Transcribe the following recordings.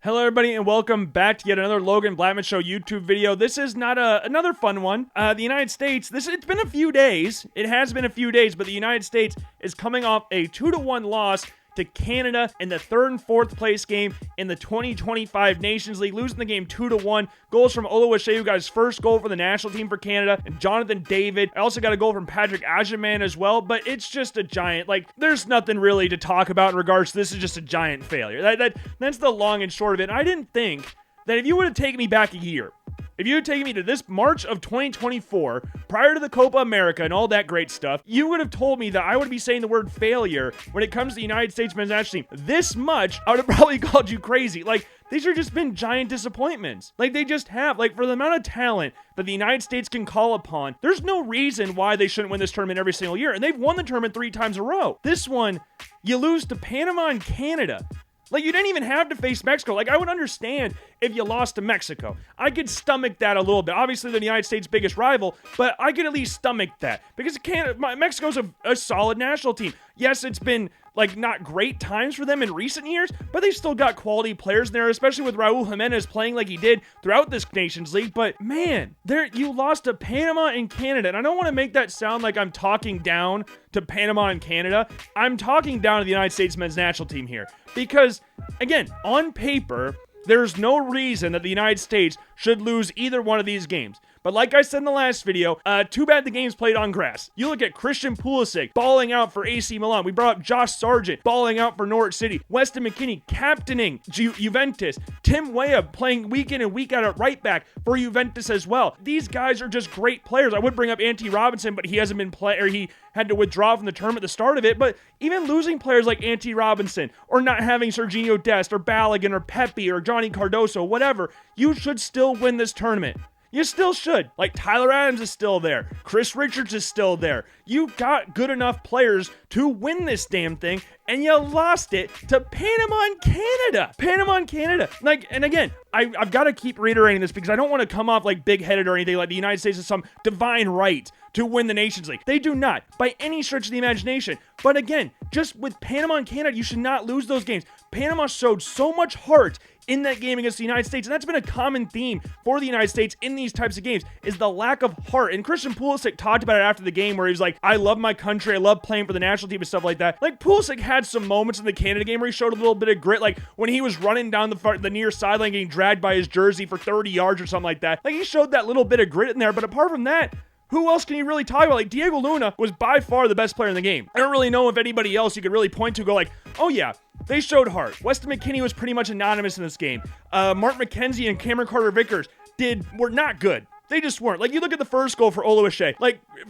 Hello everybody and welcome back to yet another Logan Blackman Show YouTube video. This is not another fun one. The United States, it's been a few days. It has been a few days, but the United States is coming off a 2-1 loss to Canada in the 3rd and 4th place game in the 2025 Nations League, losing the game 2-1. Goals from Oluwaseyi, who got his first goal for the national team for Canada, and Jonathan David. I also got a goal from Patrick Ajiman as well, but it's just a giant, there's nothing really to talk about in regards to this. Is just a giant failure. That's the long and short of it. And I didn't think that if you would have taken me back a year, if you had taken me to this March of 2024, prior to the Copa America and all that great stuff, you would have told me that I would be saying the word failure when it comes to the United States men's national team. This much, I would have probably called you crazy. These are just been giant disappointments. They just have. For the amount of talent that the United States can call upon, there's no reason why they shouldn't win this tournament every single year. And they've won the tournament 3 times in a row. This one, you lose to Panama and Canada. You didn't even have to face Mexico. I would understand if you lost to Mexico. I could stomach that a little bit. Obviously, they're the United States' biggest rival, but I could at least stomach that. Because Mexico's a solid national team. Yes, it's been, not great times for them in recent years, but they've still got quality players in there, especially with Raul Jimenez playing like he did throughout this Nations League. But, man, you lost to Panama and Canada, and I don't want to make that sound like I'm talking down to Panama and Canada. I'm talking down to the United States men's national team here. Because, again, on paper, there's no reason that the United States should lose either one of these games. But like I said in the last video, too bad the game's played on grass. You look at Christian Pulisic balling out for AC Milan. We brought up Josh Sargent balling out for Norwich City. Weston McKennie captaining Juventus. Tim Weah playing week in and week out at right back for Juventus as well. These guys are just great players. I would bring up Anthony Robinson, but he hasn't been he had to withdraw from the tournament at the start of it. But even losing players like Anthony Robinson, or not having Serginho Dest, or Balogun, or Pepe, or Johnny Cardoso, whatever, you should still win this tournament. You still should. Tyler Adams is still there. Chris Richards is still there. You got good enough players to win this damn thing, and you lost it to Panama and Canada. Panama and Canada. And again, I've got to keep reiterating this because I don't want to come off big-headed or anything like the United States has some divine right to win the Nations League. They do not, by any stretch of the imagination. But again, just with Panama and Canada, you should not lose those games. Panama showed so much heart in that game against the United States, and that's been a common theme for the United States in these types of games, is the lack of heart. And Christian Pulisic talked about it after the game where he was like, I love my country, I love playing for the national team and stuff like that. Pulisic had some moments in the Canada game where he showed a little bit of grit, when he was running down the near sideline getting dragged by his jersey for 30 yards or something like that. He showed that little bit of grit in there, but apart from that, who else can you really talk about? Diego Luna was by far the best player in the game. I don't really know if anybody else you could really point to oh yeah, they showed heart. Weston McKennie was pretty much anonymous in this game. Mark McKenzie and Cameron Carter-Vickers were not good. They just weren't. You look at the first goal for Oluwaseyi.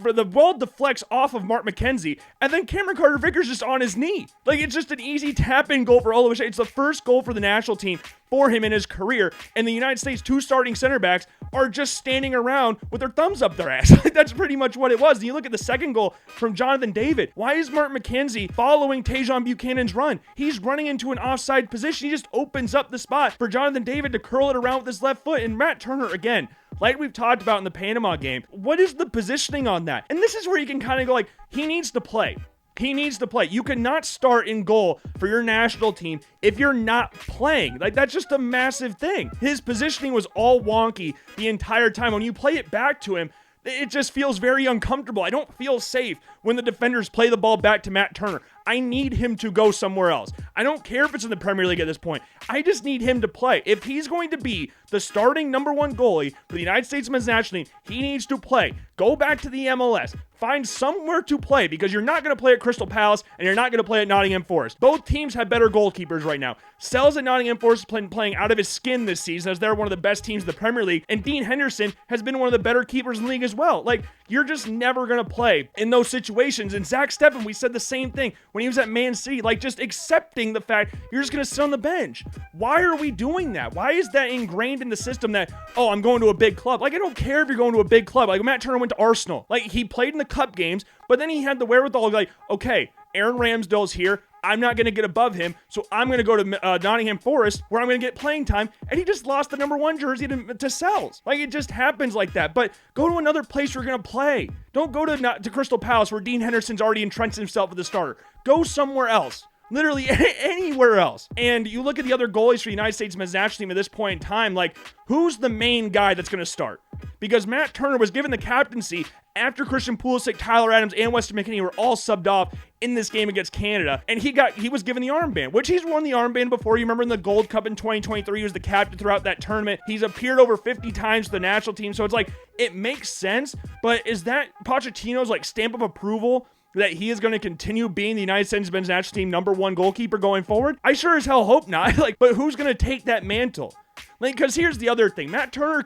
For the ball deflects off of Mark McKenzie, and then Cameron Carter-Vickers just on his knee. It's just an easy tap-in goal for Oluwaseyi. It's the first goal for the national team for him in his career, and the United States 2 starting center backs are just standing around with their thumbs up their ass. That's pretty much what it was. And you look at the second goal from Jonathan David. Why is Mark McKenzie following Tajon Buchanan's run? He's running into an offside position. He just opens up the spot for Jonathan David to curl it around with his left foot. And Matt Turner, again, like we've talked about in the Panama game, what is the positioning on that? And this is where you can kind of go he needs to play. He needs to play. You cannot start in goal for your national team if you're not playing. That's just a massive thing. His positioning was all wonky the entire time. When you play it back to him, it just feels very uncomfortable. I don't feel safe when the defenders play the ball back to Matt Turner. I need him to go somewhere else. I don't care if it's in the Premier League at this point. I just need him to play. If he's going to be the starting #1 goalie for the United States men's national team, he needs to play. Go back to the MLS. Find somewhere to play because you're not going to play at Crystal Palace and you're not going to play at Nottingham Forest. Both teams have better goalkeepers right now. Sells at Nottingham Forest is playing out of his skin this season as they're one of the best teams in the Premier League. And Dean Henderson has been one of the better keepers in the league as well. You're just never going to play in those situations. And Zach Steffen, we said the same thing when he was at Man City, just accepting the fact you're just going to sit on the bench. Why are we doing that? Why is that ingrained in the system that, oh, I'm going to a big club? I don't care if you're going to a big club. Matt Turner went to Arsenal. He played in the cup games, but then he had the wherewithal okay, Aaron Ramsdale's here. I'm not going to get above him, so I'm going to go to Nottingham Forest where I'm going to get playing time, and he just lost the #1 jersey to Sells. It just happens like that. But go to another place where you're going to play. Don't go to Crystal Palace where Dean Henderson's already entrenched himself as the starter. Go somewhere else. literally anywhere else. And you look at the other goalies for the United States men's national team at this point in time, like, who's the main guy that's going to start? Because Matt Turner was given the captaincy after Christian Pulisic, Tyler Adams, and Weston McKennie were all subbed off in this game against Canada, and he was given the armband, which he's won the armband before. You remember in the Gold Cup in 2023, he was the captain throughout that tournament. He's appeared over 50 times to the national team, so it's like, it makes sense, but is that Pochettino's like stamp of approval that he is going to continue being the United States men's national team #1 goalkeeper going forward? I sure as hell hope not. Like, but who's going to take that mantle? Like, because here's the other thing. Matt Turner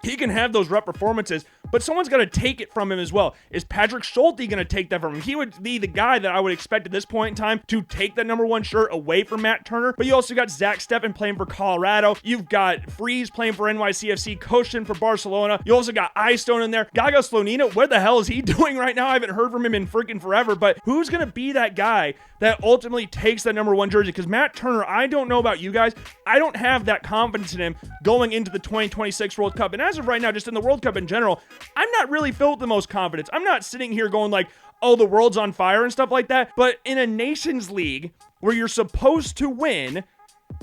he can have those rep performances, but someone's got to take it from him as well. Is Patrick Schulte going to take that from him? He would be the guy that I would expect at this point in time to take that #1 shirt away from Matt Turner. But you also got Zach Steffen playing for Colorado. You've got Freeze playing for NYCFC, Koshin for Barcelona. You also got Eyestone in there. Gaga Slonina, where the hell is he doing right now? I haven't heard from him in freaking forever, but who's going to be that guy that ultimately takes that #1 jersey? Because Matt Turner, I don't know about you guys, I don't have that confidence in him going into the 2026 World Cup. And as of right now, just in the World Cup in general, I'm not really filled with the most confidence. I'm not sitting here going like, oh, the world's on fire and stuff like that. But in a Nations League where you're supposed to win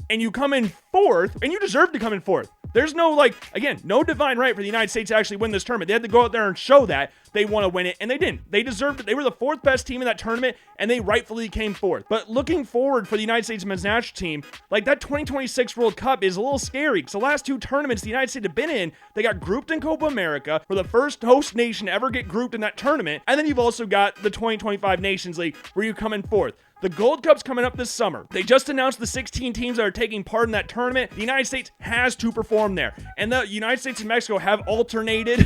and you come in fourth, and you deserve to come in fourth. There's no, like, again, no divine right for the United States to actually win this tournament. They had to go out there and show that they want to win it, and they didn't. They deserved it. They were the fourth best team in that tournament, and they rightfully came fourth. But looking forward for the United States men's national team, like, that 2026 World Cup is a little scary, because the last two tournaments the United States have been in, they got grouped in Copa America for the first host nation to ever get grouped in that tournament, and then you've also got the 2025 Nations League, where you come in fourth. The Gold Cup's coming up this summer. They just announced the 16 teams that are taking part in that tournament. The United States has to perform there. And the United States and Mexico have alternated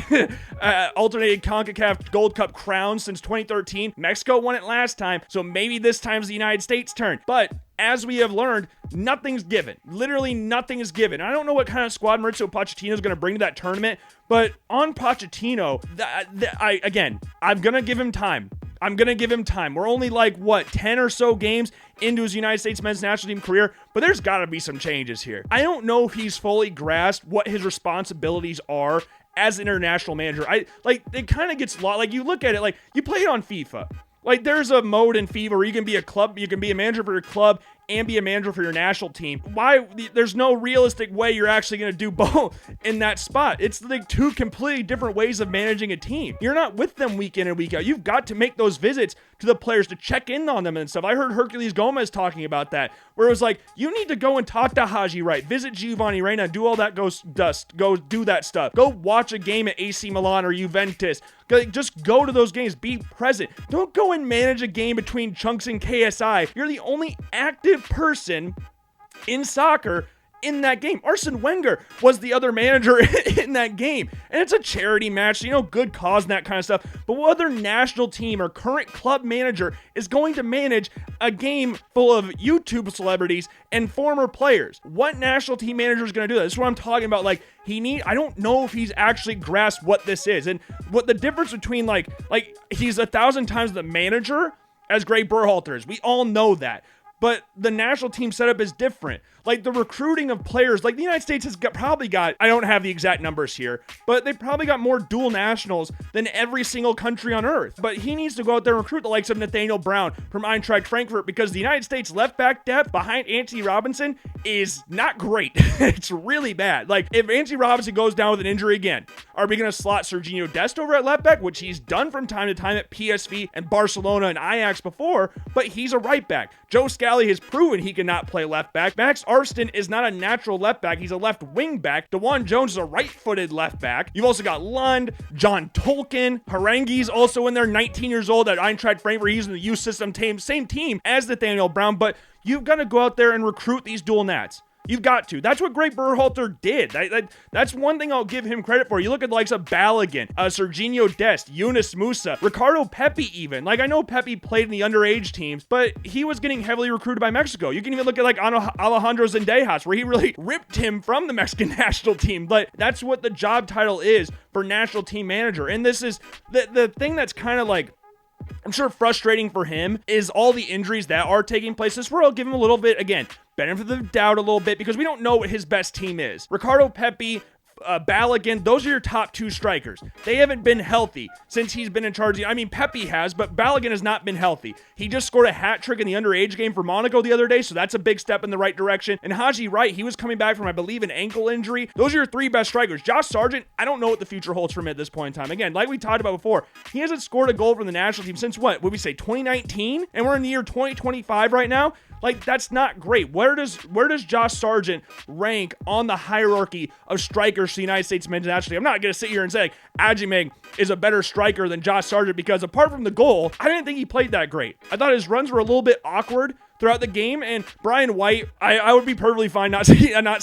CONCACAF Gold Cup crowns since 2013. Mexico won it last time, so maybe this time's the United States' turn. But as we have learned, nothing's given. Literally nothing is given. I don't know what kind of squad Mauricio Pochettino is going to bring to that tournament, but on Pochettino, I'm going to give him time. We're only like, 10 or so games into his United States men's national team career, but there's got to be some changes here. I don't know if he's fully grasped what his responsibilities are as an international manager. It kind of gets lost. Like, you look at it, like, you play it on FIFA. Like, there's a mode in FIFA where you can be a manager for your club and be a manager for your national team. Why? There's no realistic way you're actually going to do both in that spot. It's like two completely different ways of managing a team. You're not with them week in and week out. You've got to make those visits to the players to check in on them and stuff. I heard Herculez Gomez talking about that, where it was like, you need to go and talk to Haji Wright, visit Giovanni Reina, do all that, go do that stuff. Go watch a game at AC Milan or Juventus. Just go to those games. Be present. Don't go and manage a game between Chunks and KSI. You're the only active person in soccer in that game. Arsene Wenger was the other manager in that game. And it's a charity match, good cause and that kind of stuff. But what other national team or current club manager is going to manage a game full of YouTube celebrities and former players? What national team manager is going to do that? This is what I'm talking about. Like, I don't know if he's actually grasped what this is. And what the difference between, like he's 1,000 times the manager as Greg Berhalter is. We all know that. But the national team setup is different. Like, the recruiting of players, like, the United States has probably got, I don't have the exact numbers here, but they probably got more dual nationals than every single country on earth. But he needs to go out there and recruit the likes of Nathaniel Brown from Eintracht Frankfurt, because the United States left back depth behind Anthony Robinson is not great. It's really bad. Like, if Anthony Robinson goes down with an injury again, are we going to slot Serginho Dest over at left back, which he's done from time to time at PSV and Barcelona and Ajax before, but he's a right back. Joe Scally has proven he cannot play left back. Max Arston is not a natural left back. He's a left wing back. DeJuan Jones is a right-footed left back. You've also got Lund, John Tolkien, Harangui's also in there, 19 years old at Eintracht Frankfurt. He's in the youth system team, same team as Nathaniel Brown, but you've got to go out there and recruit these dual nats. You've got to. That's what Greg Berhalter did. That's one thing I'll give him credit for. You look at the likes of Balogun, Serginho Dest, Yunus Musa, Ricardo Pepi even. Like, I know Pepi played in the underage teams, but he was getting heavily recruited by Mexico. You can even look at like Alejandro Zendejas, where he really ripped him from the Mexican national team. But that's what the job title is for national team manager. And this is the thing that's kind of like, I'm sure frustrating for him, is all the injuries that are taking place. This is where I'll give him a little bit, again, benefit of the doubt a little bit, because we don't know what his best team is. Ricardo Pepi, Balogun, those are your top 2 strikers. They haven't been healthy since he's been in charge. I mean, Pepe has, but Balogun has not been healthy. He just scored a hat trick in the underage game for Monaco the other day, so that's a big step in the right direction. And Haji Wright, he was coming back from, I believe, an ankle injury. Those are your 3 best strikers. Josh Sargent, I don't know what the future holds for him at this point in time. Again, like we talked about before, he hasn't scored a goal for the national team since what? Would we say 2019? And we're in the year 2025 right now? Like, that's not great. Where does Josh Sargent rank on the hierarchy of strikers for the United States men's national team? I'm not going to sit here and say Ajimeg is a better striker than Josh Sargent, because apart from the goal, I didn't think he played that great. I thought his runs were a little bit awkward throughout the game, and Brian White, I would be perfectly fine not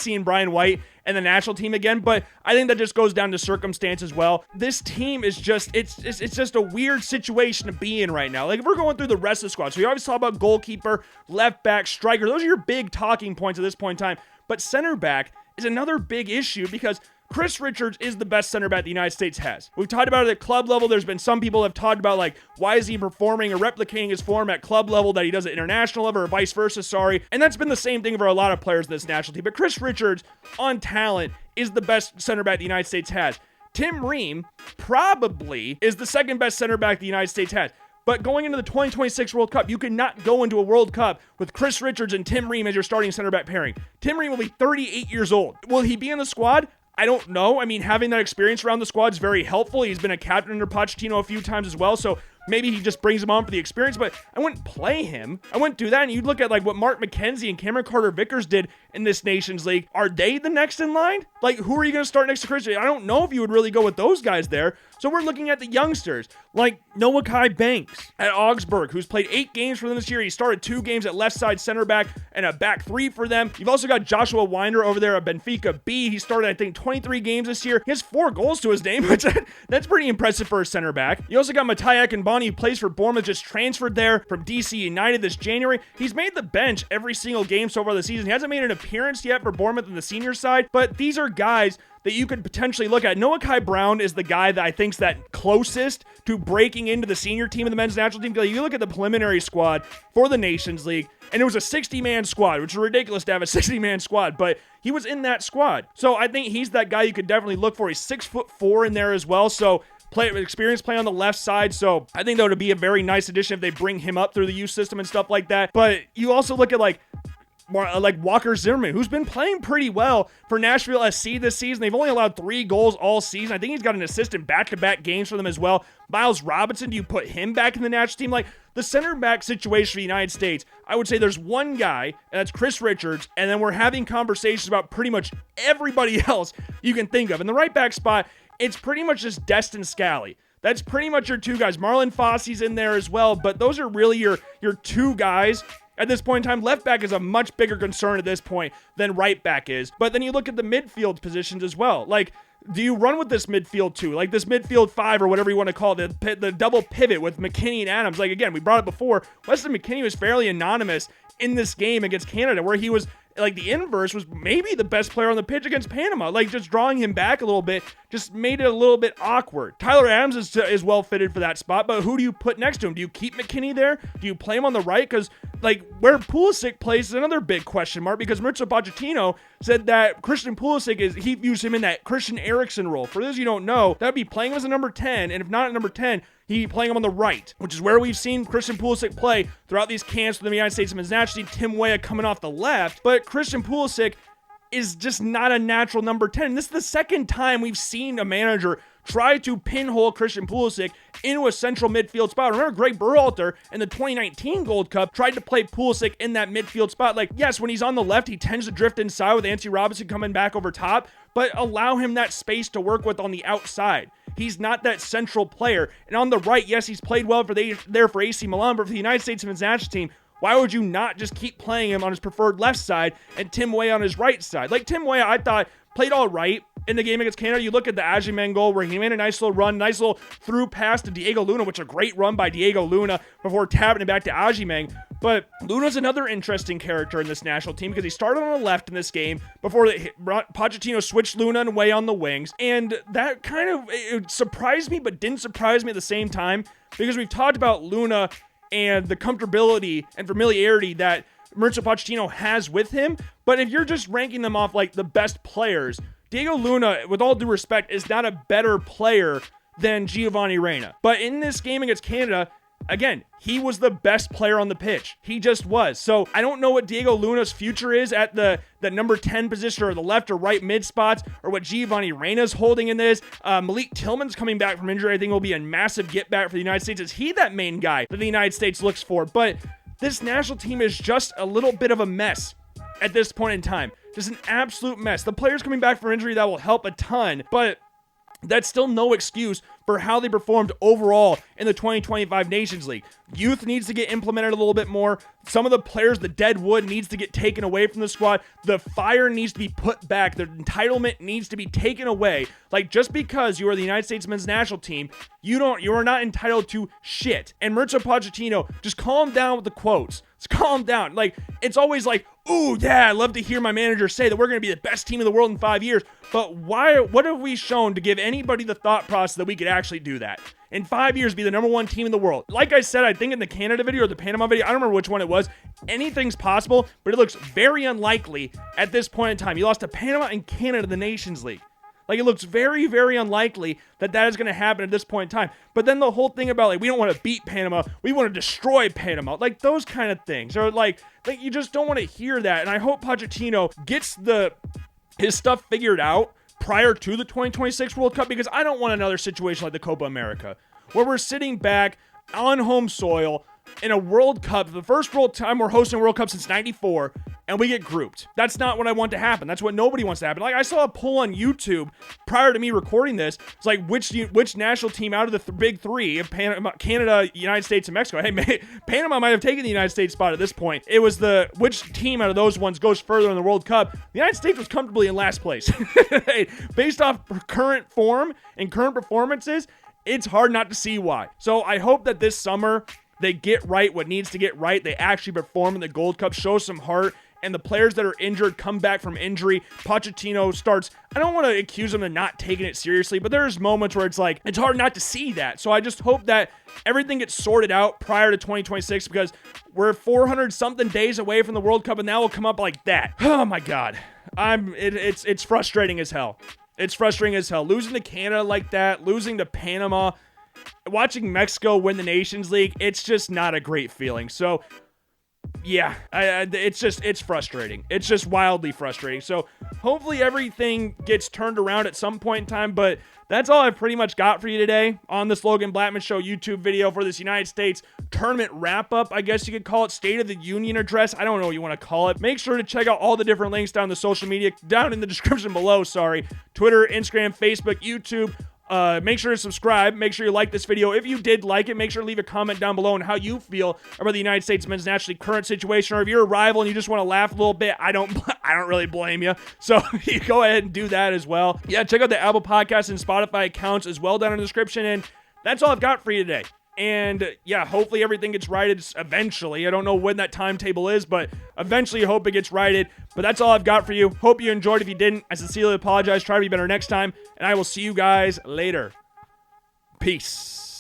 seeing Brian White and the national team again, but I think that just goes down to circumstance as well. This team is just, it's just a weird situation to be in right now. Like, if we're going through the rest of the squad, so we always talk about goalkeeper, left back, striker, those are your big talking points at this point in time, but center back is another big issue, because Chris Richards is the best center back the United States has. We've talked about it at club level. There's been some people have talked about, like, why is he performing or replicating his form at club level that he does at international level, or vice versa, and that's been the same thing for a lot of players in this national team. But Chris Richards, on talent, is the best center back the United States has. Tim Ream probably is the second best center back the United States has. But going into the 2026 World Cup, you cannot go into a World Cup with Chris Richards and Tim Ream as your starting center back pairing. Tim Ream will be 38 years old. Will he be in the squad? I don't know. I mean, having that experience around the squad is very helpful. He's been a captain under Pochettino a few times as well, so maybe he just brings him on for the experience, but I wouldn't play him. I wouldn't do that. And you look at, like, what Mark McKenzie and Cameron Carter-Vickers did in this Nations League. Are they the next in line? Like, who are you going to start next to Chris? I don't know if you would really go with those guys there. So we're looking at the youngsters, like Noah Kai Banks at Augsburg, who's played 8 games for them this year. He started 2 games at left side center back and a back 3 for them. You've also got Joshua Winder over there at Benfica B. He started, I think, 23 games this year. He has 4 goals to his name, which that's pretty impressive for a center back. You also got Matai Akinbani, who plays for Bournemouth, just transferred there from DC United this January. He's made the bench every single game so far this season. He hasn't made an appearance yet for Bournemouth in the senior side, but these are guys that you could potentially look at. Noah Kai Brown is the guy that I think's that closest to breaking into the senior team of the men's national team. You look at the preliminary squad for the Nations League, and it was a 60-man squad, which is ridiculous to have a 60-man squad, but he was in that squad. So I think he's that guy you could definitely look for. He's 6'4" in there as well, so experience play on the left side, so I think that would be a very nice addition if they bring him up through the youth system and stuff like that. But you also look at, like Walker Zimmerman, who's been playing pretty well for Nashville SC this season. They've only allowed 3 goals all season. I think he's got an assist in back-to-back games for them as well. Miles Robinson, do you put him back in the national team? Like, the center back situation for the United States, I would say there's one guy, and that's Chris Richards, and then we're having conversations about pretty much everybody else you can think of. In the right back spot, it's pretty much just Destin Scally. That's pretty much your 2 guys. Marlon Fosse's in there as well, but those are really your 2 guys. At this point in time, left back is a much bigger concern at this point than right back is. But then you look at the midfield positions as well. Like, do you run with this midfield 2? Like this midfield 5 or whatever you want to call it, the double pivot with McKinney and Adams. Like, again, we brought it before. Weston McKinney was fairly anonymous in this game against Canada, where he was, like, the inverse was maybe the best player on the pitch against Panama. Like, just drawing him back a little bit just made it a little bit awkward. Tyler Adams is well fitted for that spot, but who do you put next to him? Do you keep McKinney there? Do you play him on the right? Because, like, where Pulisic plays is another big question mark, because Mauricio Pochettino said that Christian Pulisic he views him in that Christian Eriksen role. For those of you who don't know, that would be playing him as a number 10, and if not at number 10, he'd be playing him on the right, which is where we've seen Christian Pulisic play throughout these camps for the United States men's national team. Tim Weah coming off the left, but Christian Pulisic is just not a natural number 10. This is the second time we've seen a manager try to pinhole Christian Pulisic into a central midfield spot. Remember, Greg Berhalter in the 2019 Gold Cup tried to play Pulisic in that midfield spot. Like, yes, when he's on the left, he tends to drift inside with Anthony Robinson coming back over top, but allow him that space to work with on the outside. He's not that central player. And on the right, yes, he's played well for AC Milan, but for the United States men's national team, why would you not just keep playing him on his preferred left side and Tim Weah on his right side? Like, Tim Weah, I thought, played all right in the game against Canada. You look at the Ajimeng goal where he made a nice little run, nice little through pass to Diego Luna, which is a great run by Diego Luna before tapping it back to Ajimeng. But Luna's another interesting character in this national team because he started on the left in this game before Pochettino switched Luna and Way on the wings. And that kind of it surprised me, but didn't surprise me at the same time, because we've talked about Luna and the comfortability and familiarity that Mauricio Pochettino has with him. But if you're just ranking them off like the best players, Diego Luna, with all due respect, is not a better player than Giovanni Reyna. But in this game against Canada, again, he was the best player on the pitch. He just was. So I don't know what Diego Luna's future is at the number 10 position or the left or right mid spots, or what Giovanni Reyna's holding in this. Malik Tillman's coming back from injury. I think will be a massive get back for the United States. Is he that main guy that the United States looks for? But this national team is just a little bit of a mess at this point in time. Just an absolute mess. The players coming back from injury, that will help a ton, but that's still no excuse for how they performed overall in the 2025 Nations League. Youth needs to get implemented a little bit more. Some of the players, the dead wood needs to get taken away from the squad. The fire needs to be put back. The entitlement needs to be taken away. Like, just because you are the United States men's national team, you are not entitled to shit. And Mauricio Pochettino, just calm down with the quotes. Just calm down. Like, it's always like, ooh, yeah, I love to hear my manager say that we're going to be the best team in the world in 5 years. But what have we shown to give anybody the thought process that we could actually do that? In 5 years, be the number one team in the world. Like I said, I think in the Canada video or the Panama video, I don't remember which one it was, anything's possible, but it looks very unlikely at this point in time. You lost to Panama and Canada, the Nations League. Like, it looks very, very unlikely that is going to happen at this point in time. But then the whole thing about, like, we don't want to beat Panama, we want to destroy Panama, like, those kind of things, or like you just don't want to hear that. And I hope Pochettino gets his stuff figured out prior to the 2026 World Cup, because I don't want another situation like the Copa America, where we're sitting back on home soil in a World Cup, the first time we're hosting a World Cup since '94, and we get grouped. That's not what I want to happen. That's what nobody wants to happen. Like, I saw a poll on YouTube prior to me recording this. It's like, which national team out of the big three, of Panama, Canada, United States, and Mexico? Hey, Panama might have taken the United States spot at this point. It was which team out of those ones goes further in the World Cup? The United States was comfortably in last place. Based off current form and current performances, it's hard not to see why. So I hope that this summer they get right what needs to get right. They actually perform in the Gold Cup, show some heart, and the players that are injured come back from injury. Pochettino starts, I don't want to accuse him of not taking it seriously, but there's moments where it's like, it's hard not to see that. So I just hope that everything gets sorted out prior to 2026, because we're 400 something days away from the World Cup, and that will come up like that. Oh my God. It's frustrating as hell. It's frustrating as hell. Losing to Canada like that, losing to Panama, watching Mexico win the Nations League, it's just not a great feeling. So, yeah, it's frustrating. It's just wildly frustrating. So, hopefully everything gets turned around at some point in time, but that's all I've pretty much got for you today on this Logan Blackman Show YouTube video for this United States tournament wrap-up. I guess you could call it State of the Union address. I don't know what you want to call it. Make sure to check out all the different links down the social media, down in the description below, Twitter, Instagram, Facebook, YouTube. Make sure to subscribe. Make sure you like this video. If you did like it, make sure to leave a comment down below on how you feel about the United States men's national league current situation. Or if you're a rival and you just want to laugh a little bit, I don't really blame you. So you go ahead and do that as well. Yeah, check out the Apple Podcasts and Spotify accounts as well down in the description. And that's all I've got for you today. And yeah, hopefully everything gets righted eventually. I don't know when that timetable is, but eventually I hope it gets righted. But that's all I've got for you. Hope you enjoyed. If you didn't, I sincerely apologize. Try to be better next time. And I will see you guys later. Peace.